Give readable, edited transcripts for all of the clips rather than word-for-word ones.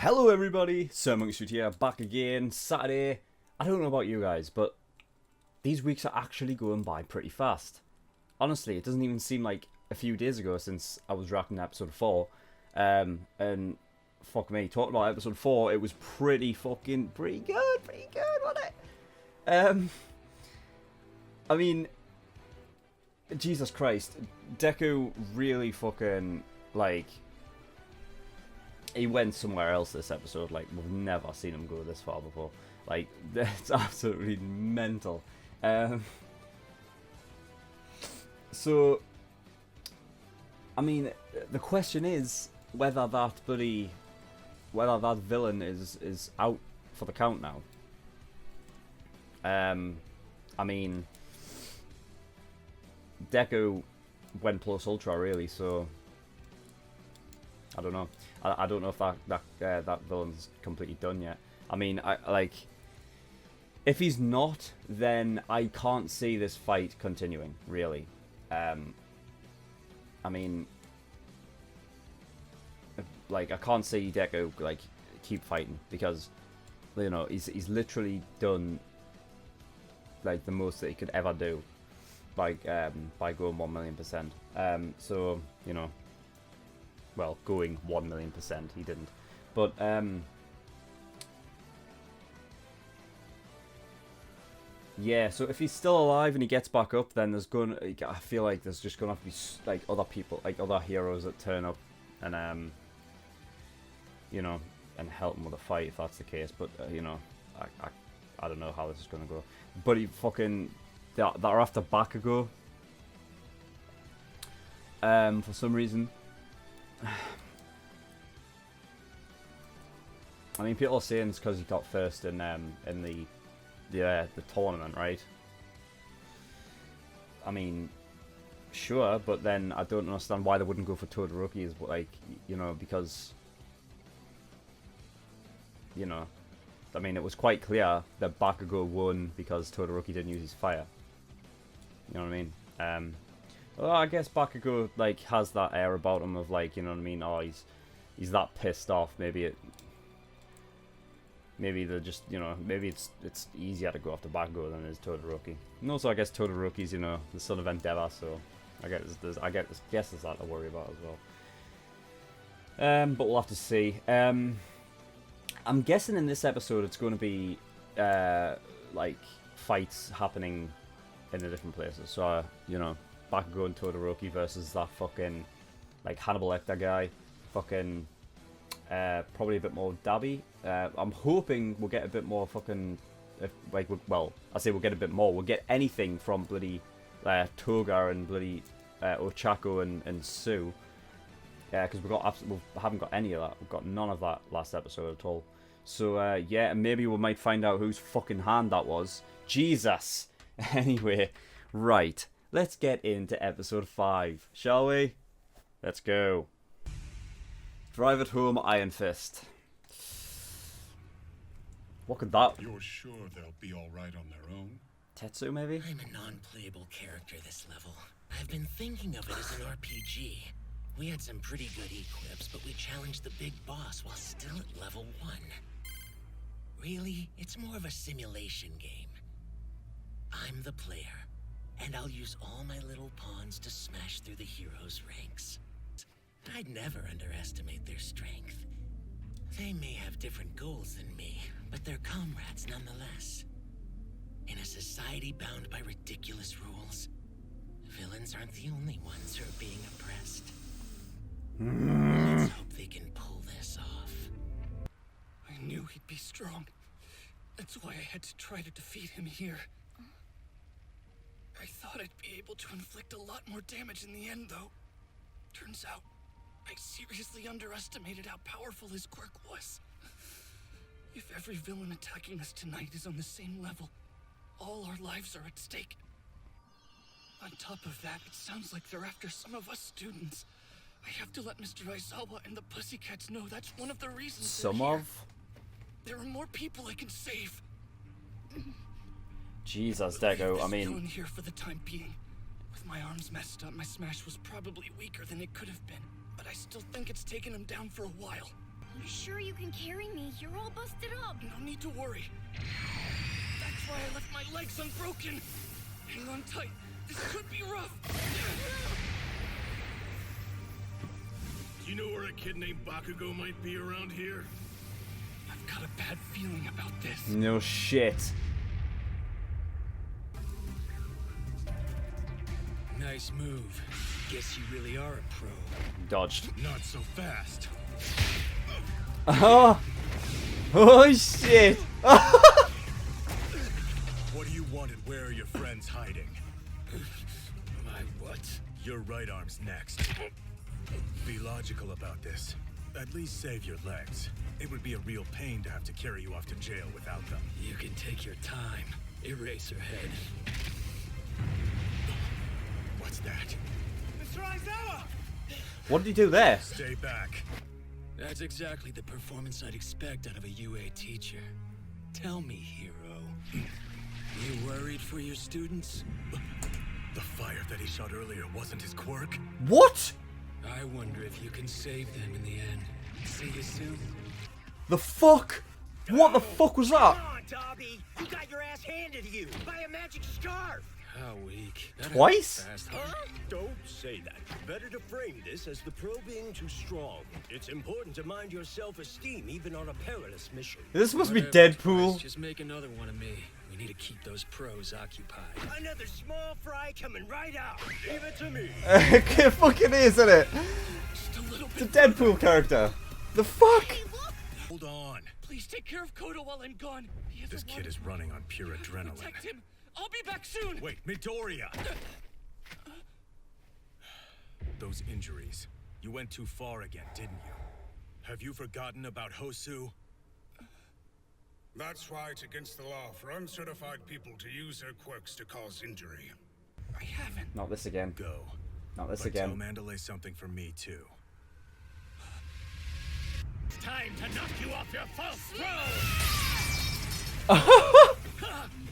Hello everybody, Sir Monksuit here, back again, Saturday. I don't know about you guys, but these weeks are actually going by pretty fast. Honestly, it doesn't even seem like a few days ago since I was reacting to episode 4. And fuck me, talking about episode 4, it was pretty good, wasn't it? I mean, Jesus Christ, Deku really fucking, like, he went somewhere else this episode. Like, we've never seen him go this far before. Like, it's absolutely mental. So, I mean, the question is whether that villain is out for the count now. I mean, Deku went plus ultra really, so I don't know. I don't know if that villain's completely done yet. I mean, if he's not, then I can't see this fight continuing, really. I mean, like, I can't see Deku, like, keep fighting, because, you know, he's literally done, like, the most that he could ever do by going 1,000,000%. So, you know, well, going 1,000,000%, he didn't. But, yeah, so if he's still alive and he gets back up, then I feel like there's just gonna have to be, like, other people, like, other heroes that turn up and, you know, and help him with a fight if that's the case. But, you know, I don't know how this is gonna go. But he fucking, they're after Bakugo, for some reason. I mean, people are saying it's because he got first in the tournament, right? I mean, sure, but then I don't understand why they wouldn't go for Todoroki, is like, you know, because, you know, I mean, it was quite clear that Bakugo won because Todoroki didn't use his fire. You know what I mean? Well, I guess Bakugo, like, has that air about him of, like, you know what I mean? Oh, he's that pissed off. Maybe they're just, you know, maybe it's easier to go after Bakugo than it is Todoroki. And also, I guess Todoroki's, you know, the son of Endeavor, so I guess there's that to worry about as well. But we'll have to see. I'm guessing in this episode it's going to be like fights happening in the different places. So you know, Bakugo and Todoroki versus that fucking, like, Hannibal Lecter guy. Fucking, probably a bit more Dabi. I'm hoping we'll get a bit more fucking, well, I say we'll get a bit more. We'll get anything from bloody Toga and bloody Ochako and Sue. Yeah, because we haven't got any of that. We've got none of that last episode at all. So, yeah, and maybe we might find out whose fucking hand that was. Jesus! Anyway, right. Let's get into episode 5, shall we? Let's go. Drive it home, Iron Fist. What could that... You're sure they'll be alright on their own? Tetsu, maybe? I'm a non-playable character this level. I've been thinking of it as an RPG. We had some pretty good equips, but we challenged the big boss while still at level 1. Really, it's more of a simulation game. I'm the player, and I'll use all my little pawns to smash through the heroes' ranks. I'd never underestimate their strength. They may have different goals than me, but they're comrades nonetheless. In a society bound by ridiculous rules, villains aren't the only ones who are being oppressed. Let's hope they can pull this off. I knew he'd be strong. That's why I had to try to defeat him here. I thought I'd be able to inflict a lot more damage in the end, though. Turns out, I seriously underestimated how powerful his quirk was. If every villain attacking us tonight is on the same level, all our lives are at stake. On top of that, it sounds like they're after some of us students. I have to let Mr. Aizawa and the Pussycats know that's one of the reasons Some they're here. of? There are more people I can save. Jesus, We'll leave Deku, this I mean... villain here for the time being. With my arms messed up, my smash was probably weaker than it could have been. But I still think it's taken him down for a while. You sure you can carry me? You're all busted up. No need to worry. That's why I left my legs unbroken. Hang on tight. This could be rough. Do you know where a kid named Bakugo might be around here? I've got a bad feeling about this. No shit. Nice move. Guess you really are a pro. Dodged. Not so fast. Oh! Oh shit! What do you want and where are your friends hiding? My what? Your right arm's next. Be logical about this. At least save your legs. It would be a real pain to have to carry you off to jail without them. You can take your time. Eraserhead. What's that? Mr. Aizawa! What did he do there? Stay back. That's exactly the performance I'd expect out of a UA teacher. Tell me, hero. You worried for your students? The fire that he shot earlier wasn't his quirk? What? I wonder if you can save them in the end. See you soon. The fuck? What the fuck was that? Come on, Dobby! You got your ass handed to you by a magic scarf! How weak. That Twice? happened fast, Huh? Don't say that. Better to frame this as the pro being too strong. It's important to mind your self-esteem even on a perilous mission. This must be Whatever, Deadpool. Twice, just make another one of me. We need to keep those pros occupied. Another small fry coming right out. Leave it to me. It fucking is, isn't it? Just a little It's a bit. Deadpool character. The fuck? Hey, look! Hold on. Please take care of Kodo while I'm gone. He has This a lot kid of is running on pure adrenaline. Protect him. I'll be back soon. Wait, Midoriya! Those injuries. You went too far again, didn't you? Have you forgotten about Hosu? That's right, against the law for uncertified people to use their quirks to cause injury. I haven't. Not this again. Go. Not this But tell again. Mandalay something from me, too. It's time to knock you off your false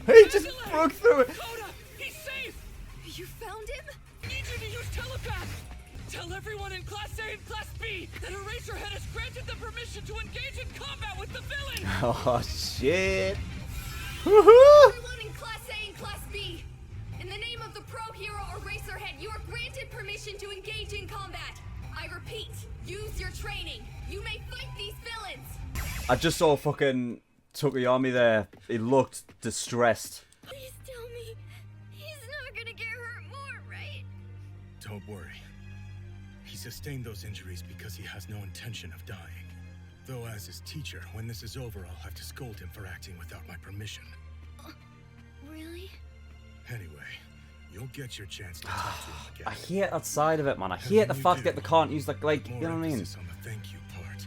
He just broke through it. Koda, he's safe. You found him? Need you to use telepath. Tell everyone in Class A and Class B that Eraserhead has granted them permission to engage in combat with the villain. Oh shit. Woohoo! Everyone in Class A and Class B. In the name of the pro hero Eraserhead, you are granted permission to engage in combat. I repeat, use your training. You may fight these villains. I just saw fucking Tokuyami there. He looked distressed. Please tell me he's not gonna get hurt more, right? Don't worry. He sustained those injuries because he has no intention of dying. Though as his teacher, when this is over, I'll have to scold him for acting without my permission. Really? Anyway, you'll get your chance to talk to him again. I hate that side of it, man. I hate the fact that they can't use like you More know what I mean? emphasis on the thank you part.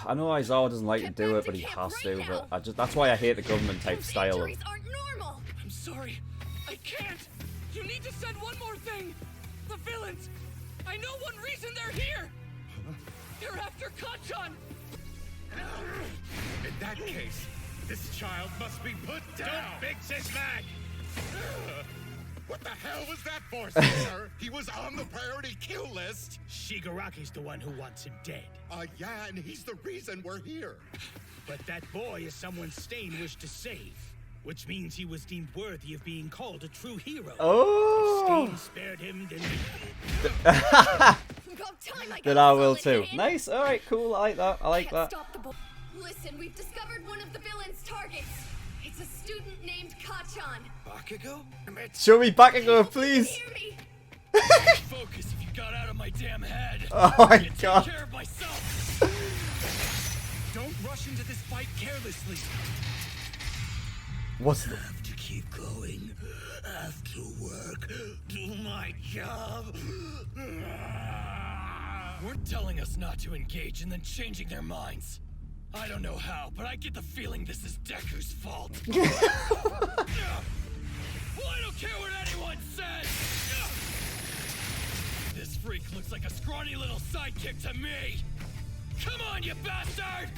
I know Aizawa doesn't like to Get do back it, but to he camp has right to. now. But that's why I hate the government type Those style of. injuries aren't normal. I'm sorry. I can't. You need to send one more thing. The villains. I know one reason they're here. They're after Kachan. In that case, this child must be put down. Don't fix his mag. What the hell was that for, sir? He was on the priority kill list. Shigaraki's the one who wants him dead. Yeah, and he's the reason we're here. But that boy is someone Stain wished to save, which means he was deemed worthy of being called a true hero. Oh. Stain spared him, then About time I got Then I will solid too. hand. Nice. All right. Cool. I like that. I like Can't that. stop the boy. Listen, we've discovered one of the villain's targets. It's a student named Kachan. Bakugo? Show me Bakugo, please. Hear me? Focus if you got out of my damn head. Oh my Take god. care of myself. Don't rush into this fight carelessly. What's the? have to keep going. Have to work. Do my job. We're telling us not to engage and then changing their minds. I don't know how, but I get the feeling this is Deku's fault. Well, I don't care what anyone says! This freak looks like a scrawny little sidekick to me! Come on, you bastard!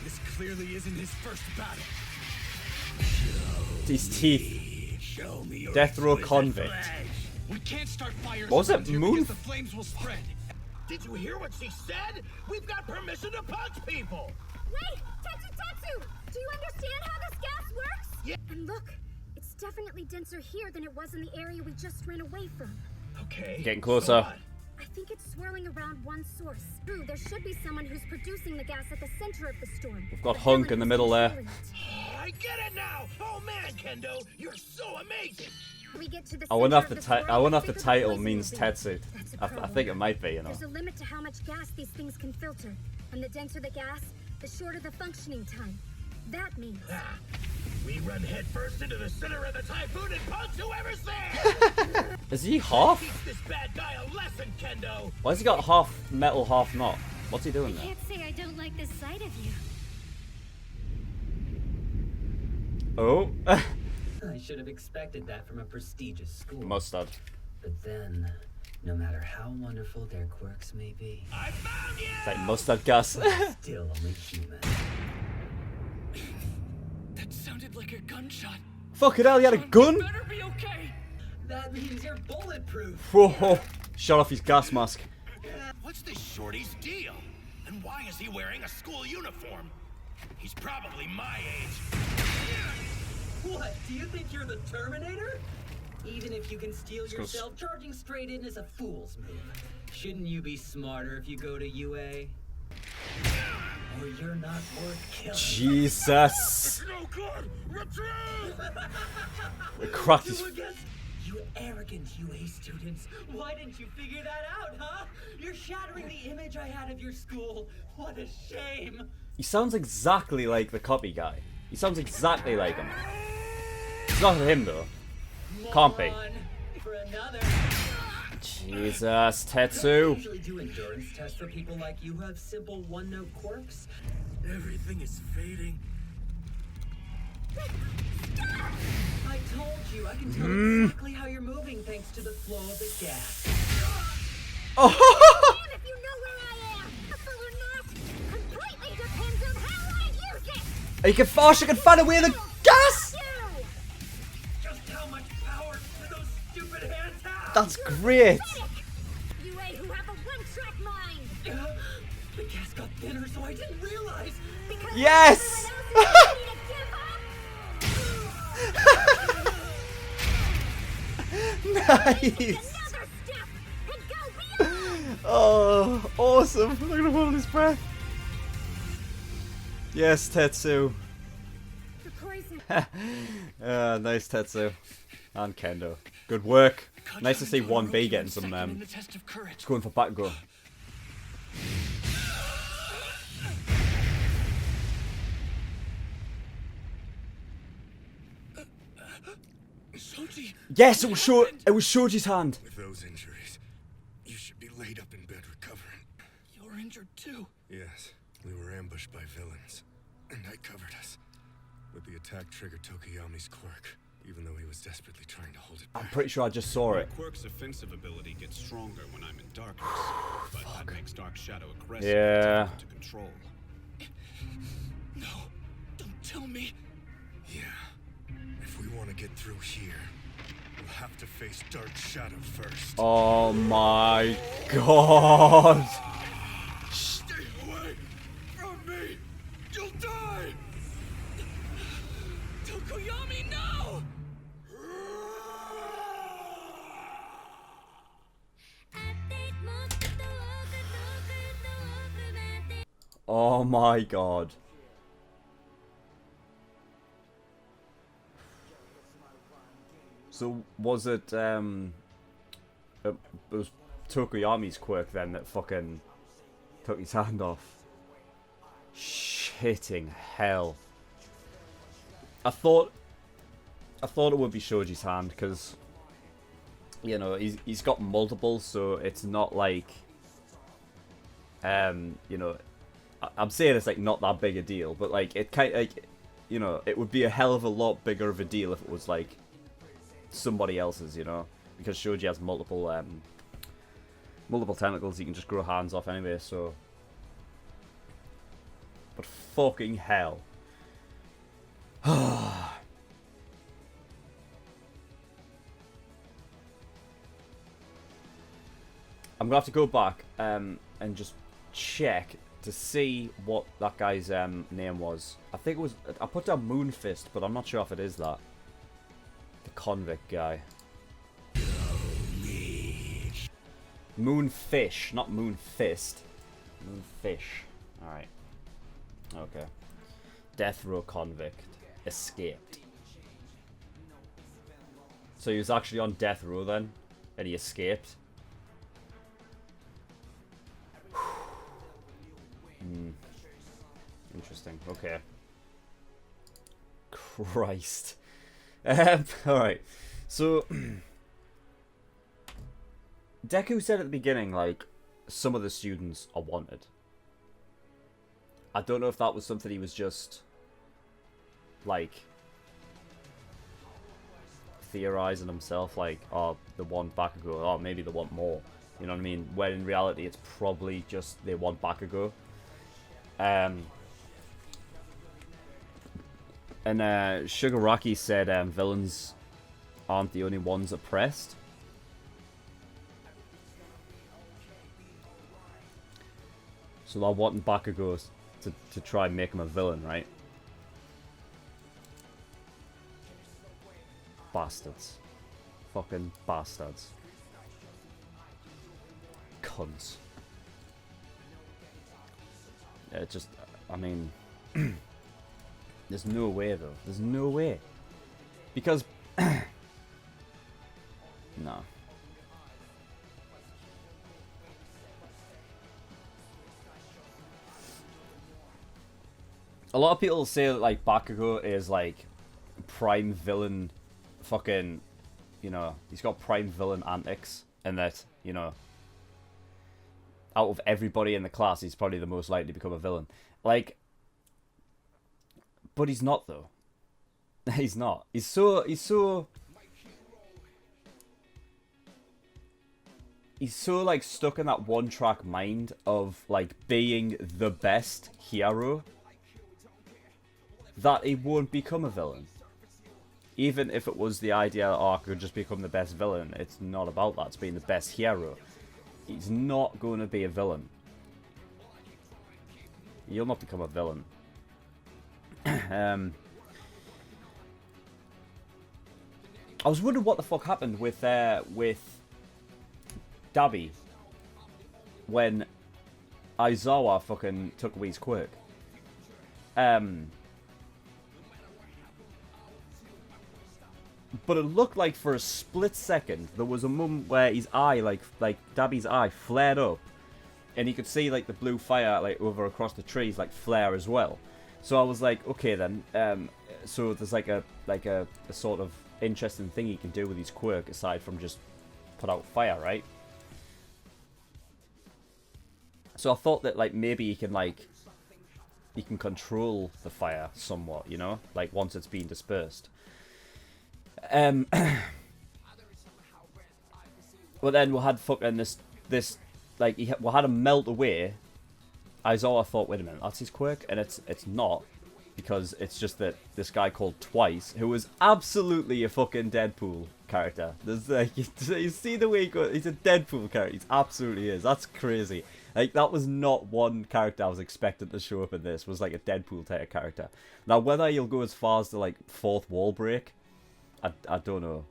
This clearly isn't his first battle. These teeth. Show me your Death row exquisite convict. flesh. We can't start fires What was it, around here Moon? because the flames will spread. Did you hear what she said? We've got permission to punch people! Wait! Tetsu! Do you understand how this gas works? Yeah. And look, it's definitely denser here than it was in the area we just ran away from. Okay. Getting closer. So what? I think it's swirling around one source. True, there should be someone who's producing the gas at the center of the storm. We've got The Hunk villain in the who's middle there. controlling it. I get it now! Oh man, Kendo, you're so amazing! We get to the I wonder center if of the storm, I wonder if the bigger title poison means will be. Tetsu. That's a I problem. think it might be, you know. There's a limit to how much gas these things can filter. And the denser the gas, the shorter the functioning time. That means... Ah, we run headfirst into the center of the typhoon and punch whoever's there! Is he half? Teach this bad guy a lesson, Kendo! Why has he got half metal, half not? What's he doing I there? can't say I don't like the sight of you. Oh, I should have expected that from a prestigious school. mustard. But then, no matter how wonderful their quirks may be, I found you! It's like mustard gas. still only human. That sounded like a gunshot. Fucking hell, he had a gun? Better be okay. That means you're bulletproof. Whoa, shot off his gas mask. What's this shorty's deal? And why is he wearing a school uniform? He's probably my age. What? Do you think you're the Terminator? Even if you can steal go yourself, charging straight in is a fool's move. Shouldn't you be smarter if you go to UA? Or you're not worth killing. Jesus. No good! Retreat! The cracked his... Two against you arrogant UA students. Why didn't you figure that out, huh? You're shattering the image I had of your school. What a shame. He sounds exactly like the copy guy. He sounds exactly like him. It's not him though. Can't be. Moron. For another. Jesus, I Tetsu. usually do endurance tests for people like you who have simple one-note quirks. Everything is fading. I told you, I can tell exactly how you're moving thanks to the flow of the gas. And if you know where I am, or not, completely depends on how I use it. You can fast, you can find a way the gas! You! Just how much power do those stupid hands have? That's great. UA who have a one-track mind. The gas got thinner, so I didn't realize. Because Yes! everyone else is ready to give up. Nice. Another step and go beyond. Oh, awesome. Look at him holding his breath. Yes, Tetsu. The poison. Nice, Tetsu. And Kendo. Good work. Nice to see Contract 1B getting second some, in the test of courage. going for back go. Shoji, Yes, it was Shoji's hand. With those injuries, you should be laid up in bed recovering. you're injured too. Yes, we were ambushed by villains, and I covered us. But the attack triggered Tokuyami's quirk, even though he was desperately trying to hold it back. I'm pretty sure I just saw it. Quirk's offensive ability gets stronger when I'm in darkness, but that makes Dark Shadow aggressive Yeah. and difficult to control. No, don't tell me. Yeah. If we want to get through here, we'll have to face Dark Shadow first. Oh my god. Stay away from me! You'll die! Tokoyami, no! Oh my god. So was it was Tokuyami's quirk then that fucking took his hand off? Shitting hell. I thought it would be Shoji's hand because you know he's got multiple, so it's not like you know I'm saying it's like not that big a deal, but like it kind like you know it would be a hell of a lot bigger of a deal if it was like somebody else's, you know, because Shoji has multiple tentacles. He can just grow hands off anyway. So, but fucking hell. I'm I'm gonna have to go back and just check to see what that guy's name was. I think it was, I put down Moonfist, but I'm not sure if it is that. The convict guy. Moonfish, not Moonfist. Moonfish. Alright. Okay. Death row convict. Escaped. So he was actually on death row then? And he escaped? Interesting. Okay. Christ. Alright. So... Deku said at the beginning, like, some of the students are wanted. I don't know if that was something he was just, like, theorizing himself, like, oh, they want Bakugo, oh, maybe they want more. You know what I mean? When in reality, it's probably just they want Bakugo. And Shigaraki said villains aren't the only ones oppressed. So they're wanting Bakugo to try and make him a villain, right? Bastards. Fucking bastards. Cunts. Yeah, it just, I mean, there's no way though. There's no way. Because, no. A lot of people say that, like, Bakugo is, like, prime villain fucking, you know, he's got prime villain antics, and that, you know, out of everybody in the class, he's probably the most likely to become a villain. Like, but he's not, though. He's not. He's so, like, stuck in that one-track mind of, like, being the best hero that he won't become a villain. Even if it was the idea that, oh, I could just become the best villain, it's not about that. It's being the best hero. He's not going to be a villain. You'll not become a villain. I was wondering what the fuck happened with Dabi when Aizawa fucking took away his quirk. But it looked like for a split second there was a moment where his eye, like Dabi's eye, flared up, and he could see like the blue fire like over across the trees like flare as well. So I was like, okay then. So there's like a sort of interesting thing he can do with his quirk aside from just put out fire, right? So I thought that like maybe he can control the fire somewhat, you know, like once it's been dispersed. But then we had fucking this like we had him melt away. Aizawa thought, wait a minute, that's his quirk, and it's not, because it's just that this guy called Twice, who was absolutely a fucking Deadpool character. There's like you see the way he goes, he's a Deadpool character. He absolutely is. That's crazy. Like that was not one character I was expecting to show up in this. Was like a Deadpool type of character. Now whether he'll go as far as to like fourth wall break, I don't know.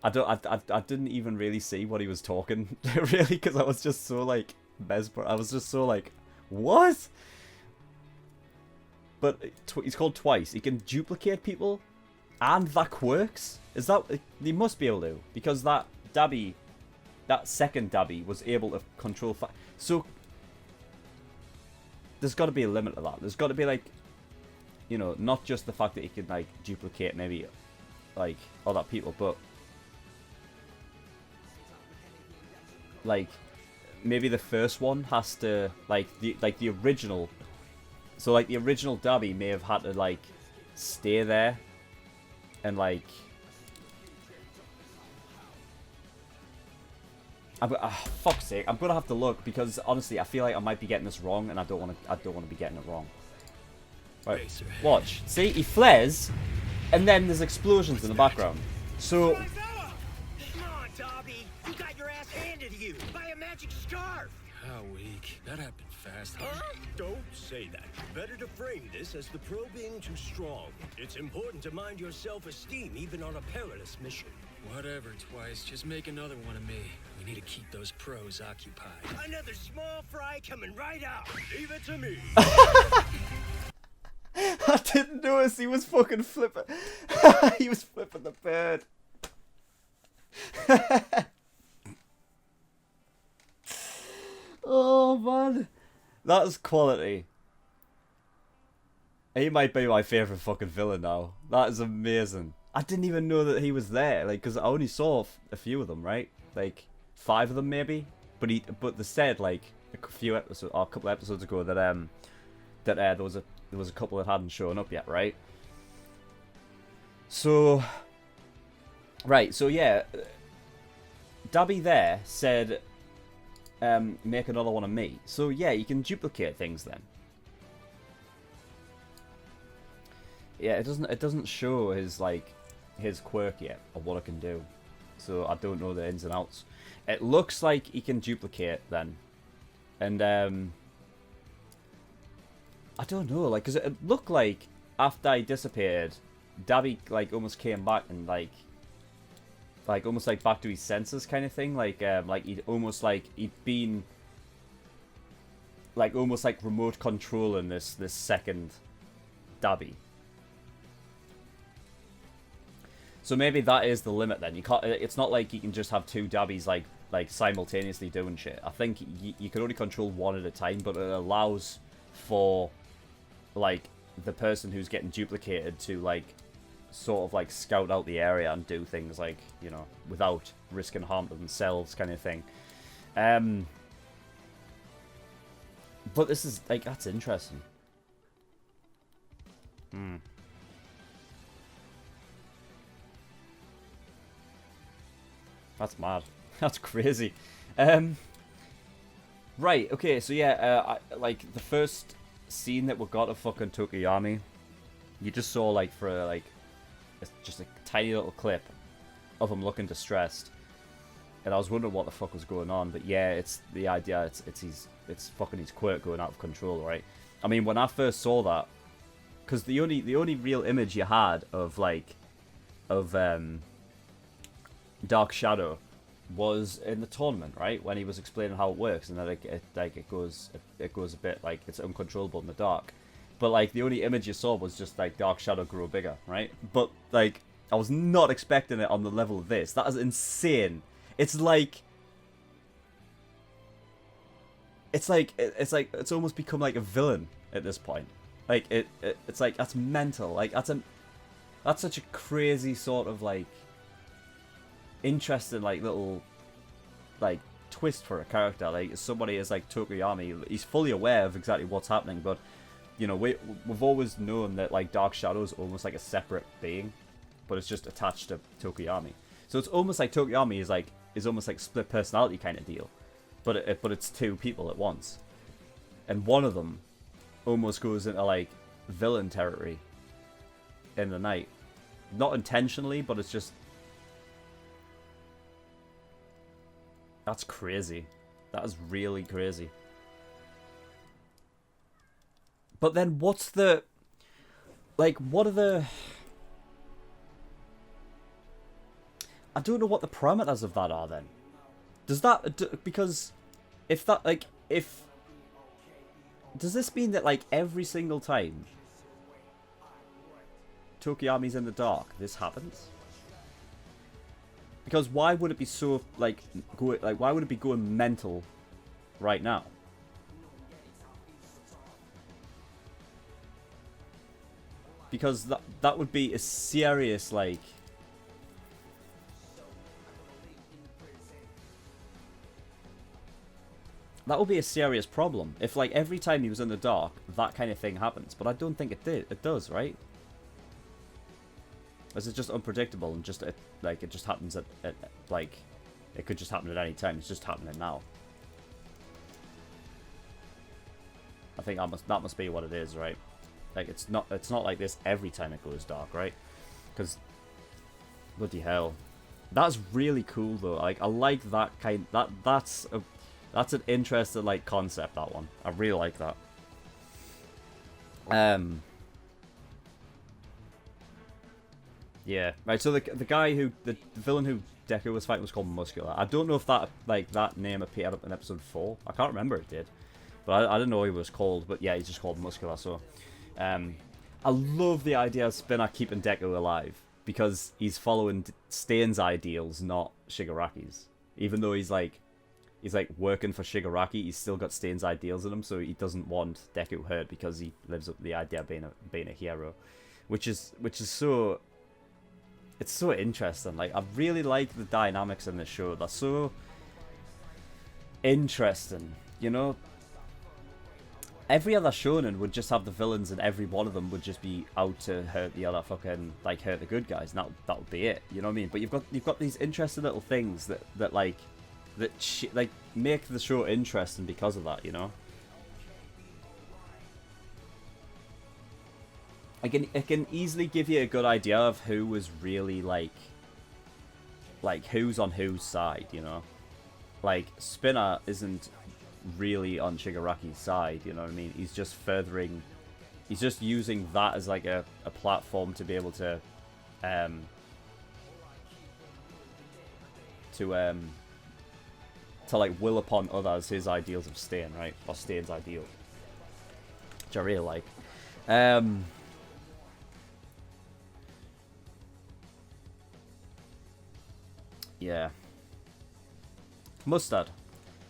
I didn't even really see what he was talking really, because I was just so like mesmerized. I was just so like, what? But he's called Twice. He can duplicate people, and that quirks. Is that he must be able to, because that Dabi, that second Dabi was able to control fire. So there's got to be a limit to that. There's got to be like, you know, not just the fact that he can like duplicate maybe like other people, but like maybe the first one has to like the original. So like the original Dabi may have had to like stay there and like fuck's sake, I'm gonna have to look, because honestly I feel like I might be getting this wrong, and I don't want to be getting it wrong. Right, watch. See, he flares, and then there's explosions in the background. So Come on, Dabi. You got your ass handed to you by a magic scarf! How weak. That happened fast, huh? Huh? Don't say that. Better to frame this as the pro being too strong. It's important to mind your self-esteem even on a perilous mission. Whatever, Twice. Just make another one of me. We need to keep those pros occupied. Another small fry coming right out. Leave it to me. I didn't notice he was fucking flipping. He was flipping the bird. Oh man, that's quality. He might be my favorite fucking villain now. That is amazing. I didn't even know that he was there, like, because I only saw a few of them, right? Like 5 of them maybe. But they said like a few episodes, or a couple of episodes ago that there was a couple that hadn't shown up yet, right? So, right, so yeah, Dabby there said, make another one of me. So yeah, you can duplicate things then. Yeah, it doesn't show his quirk yet, or what I can do. So I don't know the ins and outs. It looks like he can duplicate then. And I don't know, like, because it looked like after I dissipated, Dabby like almost came back and like almost like back to his senses kind of thing. Like he'd been like almost like remote controlling this second Dabby. So maybe that is the limit then. You can't. It's not like you can just have 2 Dabbies like simultaneously doing shit. I think you can only control one at a time, but it allows for like the person who's getting duplicated to like sort of like scout out the area and do things like, you know, without risking harm to themselves kind of thing. But this is like, that's interesting. That's mad. That's crazy. Right, okay, so yeah, like the first scene that we got of fucking Tokuyami, you just saw like for like just a tiny little clip of him looking distressed, and I was wondering what the fuck was going on. But yeah, it's the idea. It's fucking his quirk going out of control, right? I mean, when I first saw that, because the only real image you had of Dark Shadow was in the tournament, right? When he was explaining how it works, and that it goes a bit like it's uncontrollable in the dark. But like the only image you saw was just like Dark Shadow grow bigger, right? But like I was not expecting it on the level of this. That is insane. It's almost become like a villain at this point. Like it's like, that's mental. Like that's such a crazy sort of like interesting like little like twist for a character. Like somebody is like Tokuyami, he's fully aware of exactly what's happening, but you know, we've always known that like Dark Shadow is almost like a separate being, but it's just attached to Tokuyami. So it's almost like Tokuyami is almost like split personality kind of deal, but it's 2 people at once, and one of them almost goes into like villain territory in the night, not intentionally, but it's just, that's crazy. That is really crazy. But then what's the... like, what are the... I don't know what the parameters of that are then. Does that... because if that, like, if... does this mean that, like, every single time Tokuyami's in the dark, this happens? Because why would it be so, like, why would it be going mental right now? Because that would be a serious, like... that would be a serious problem. If, like, every time he was in the dark, that kind of thing happens. But I don't think it does, right? This is just unpredictable and just, like, it just happens at, like... it could just happen at any time. It's just happening now. I think that must be what it is, right? Like, it's not like this every time it goes dark, right? Because, bloody hell, that's really cool though. Like, I like that kind. That's That's an interesting like concept. That one, I really like that. Yeah, right. So the guy who the villain who Deku was fighting was called Muscular. I don't know if that that name appeared up in episode 4. I can't remember it did, but I didn't know he was called. But yeah, he's just called Muscular. So, I love the idea of Spinner keeping Deku alive because he's following Stain's ideals, not Shigaraki's. Even though he's like working for Shigaraki, he's still got Stain's ideals in him, so he doesn't want Deku hurt because he lives up to the idea of being a hero, which is so. It's so interesting. Like, I really like the dynamics in this show. They're so interesting, you know. Every other shonen would just have the villains, and every one of them would just be out to hurt the other fucking hurt the good guys, and that would be it. You know what I mean? But you've got these interesting little things that make the show interesting because of that. You know. It can easily give you a good idea of who was really like who's on whose side, you know. Like Spinner isn't really on Shigaraki's side, you know what I mean? He's just using that as like a platform to be able to like will upon others his ideals of Stain, right? Or Stain's ideal. Which I really like. Yeah. Mustard.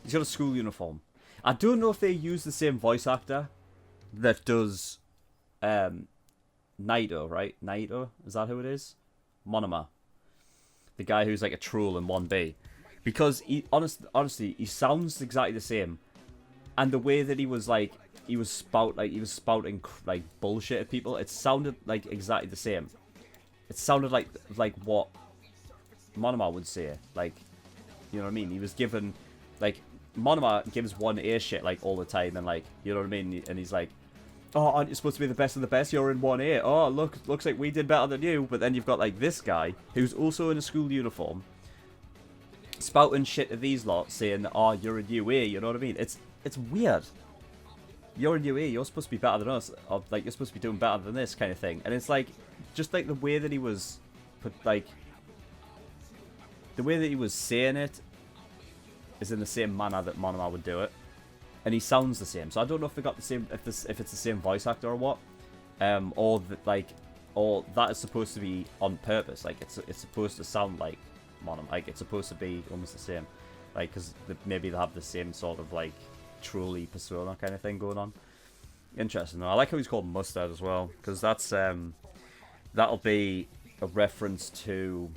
He's got a school uniform. I don't know if they use the same voice actor that does Naito, right? Naito? Is that who it is? Monoma. The guy who's like a troll in 1B. Because he honestly, he sounds exactly the same. And the way that he was spouting like bullshit at people, it sounded like exactly the same. It sounded like what Monoma would say, like, you know what I mean? He was given, like, Monoma gives 1A shit, like, all the time, and, like, you know what I mean? And he's like, oh, aren't you supposed to be the best of the best? You're in 1A. Oh, looks like we did better than you. But then you've got, like, this guy, who's also in a school uniform, spouting shit to these lot, saying, oh, you're in UA, you know what I mean? It's weird. You're in UA, you're supposed to be better than us, or, like, you're supposed to be doing better than this kind of thing. And it's, like, just, like, the way that he was, the way that he was saying it is in the same manner that Monoma would do it, and he sounds the same. So I don't know if they got the same, if it's the same voice actor or what, or that is supposed to be on purpose. Like it's supposed to sound like Monoma. Like it's supposed to be almost the same, like because maybe they have the same sort of like trolley persona kind of thing going on. Interesting though. I like how he's called Mustard as well, because that's that'll be a reference to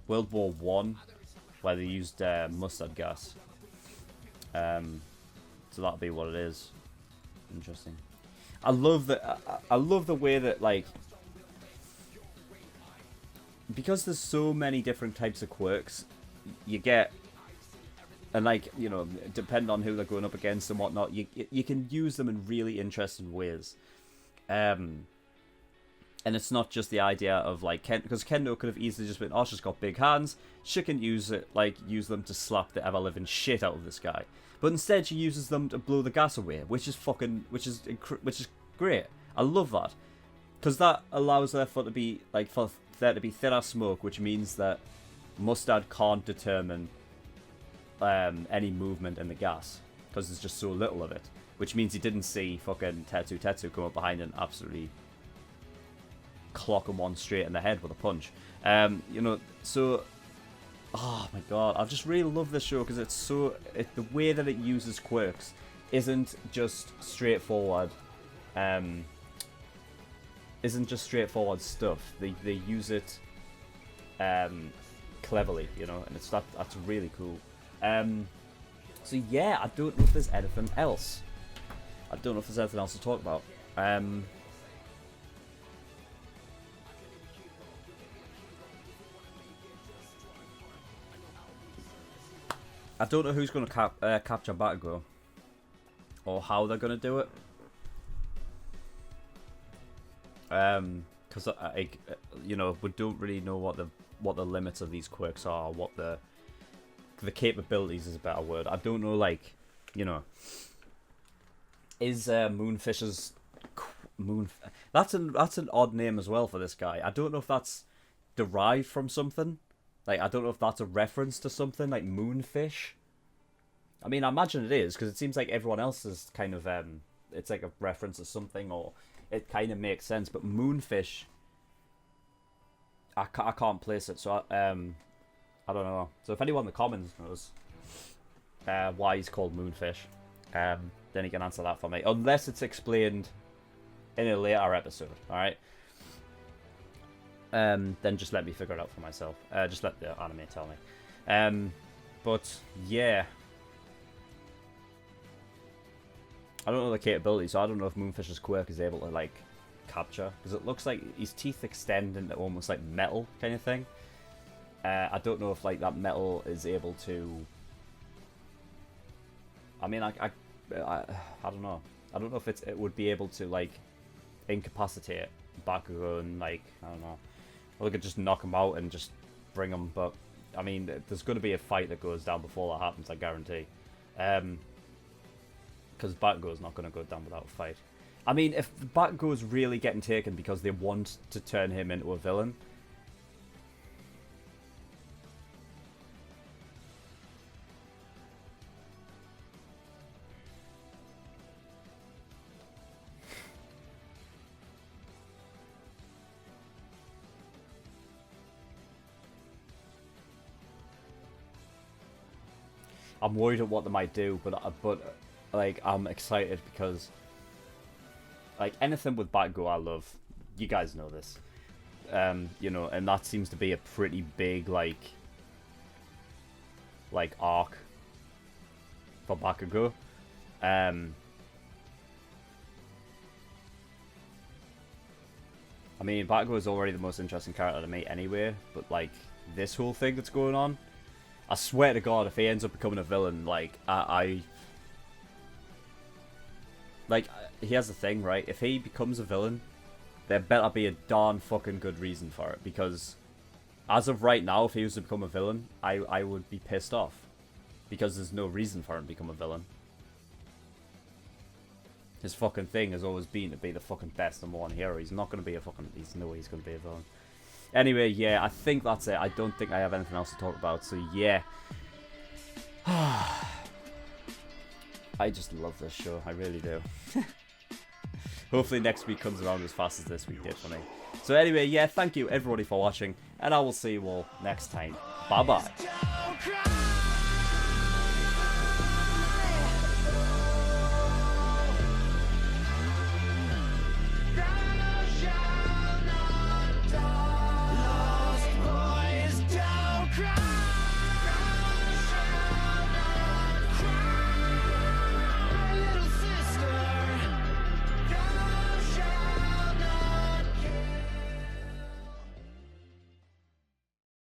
World War I, where they used mustard gas. So that'll be what it is. Interesting. I love the way that, like, because there's so many different types of quirks, you get, and like, you know, depending on who they're going up against and whatnot, you can use them in really interesting ways. And it's not just the idea of like because Kendo could have easily just been, oh, she's got big hands, she can use them to slap the ever living shit out of this guy. But instead she uses them to blow the gas away, which is great. I love that, because that allows there to be thinner smoke, which means that Mustard can't determine any movement in the gas because there's just so little of it. Which means he didn't see fucking Tetsu come up behind and absolutely clock him one straight in the head with a punch. You know, so oh my god, I just really love this show because the way that it uses quirks isn't just straightforward. Isn't just straightforward stuff. They use it cleverly, you know, and that's really cool. So yeah, I don't know if there's anything else. To talk about. I don't know who's going to capture Bakugo, or how they're going to do it. Because you know, we don't really know what the limits of these quirks are, what the the capabilities is a better word. I don't know, like, you know, is Moonfish's that's an odd name as well for this guy. I don't know if that's derived from something. Like, I don't know if that's a reference to something like Moonfish. I mean, I imagine it is, because it seems like everyone else is kind of it's like a reference to something, or it kind of makes sense. But Moonfish, I can't place it, so I don't know. So if anyone in the comments knows why he's called Moonfish, then he can answer that for me. Unless it's explained in a later episode, alright? Then just let me figure it out for myself. Just let the anime tell me. But, yeah. I don't know the capability, so I don't know if Moonfish's quirk is able to, like, capture. Because it looks like his teeth extend into almost, like, metal kind of thing. I don't know if, like, that metal is able to... I mean, I don't know. I don't know if it would be able to, like, incapacitate Bakugo and, like, I don't know. Or they could just knock him out and just bring him, but, I mean, there's going to be a fight that goes down before that happens, I guarantee. Because Bakugo's not going to go down without a fight. I mean, if Bakugo's really getting taken because they want to turn him into a villain... I'm worried at what they might do, but like, I'm excited because, like, anything with Bakugo I love. You guys know this. You know, and that seems to be a pretty big, like arc for Bakugo. I mean, Bakugo is already the most interesting character to me anyway, but, like, this whole thing that's going on, I swear to God, if he ends up becoming a villain, like, like, here's the thing, right? If he becomes a villain, there better be a darn fucking good reason for it, because as of right now, if he was to become a villain, I would be pissed off, because there's no reason for him to become a villain. His fucking thing has always been to be the fucking best #1 hero. He's not going to be a fucking... There's no way he's going to be a villain. Anyway, yeah, I think that's it. I don't think I have anything else to talk about, so yeah. I just love this show, I really do. Hopefully next week comes around as fast as this week did for me. So anyway, yeah, thank you everybody for watching, and I will see you all next time. Bye-bye.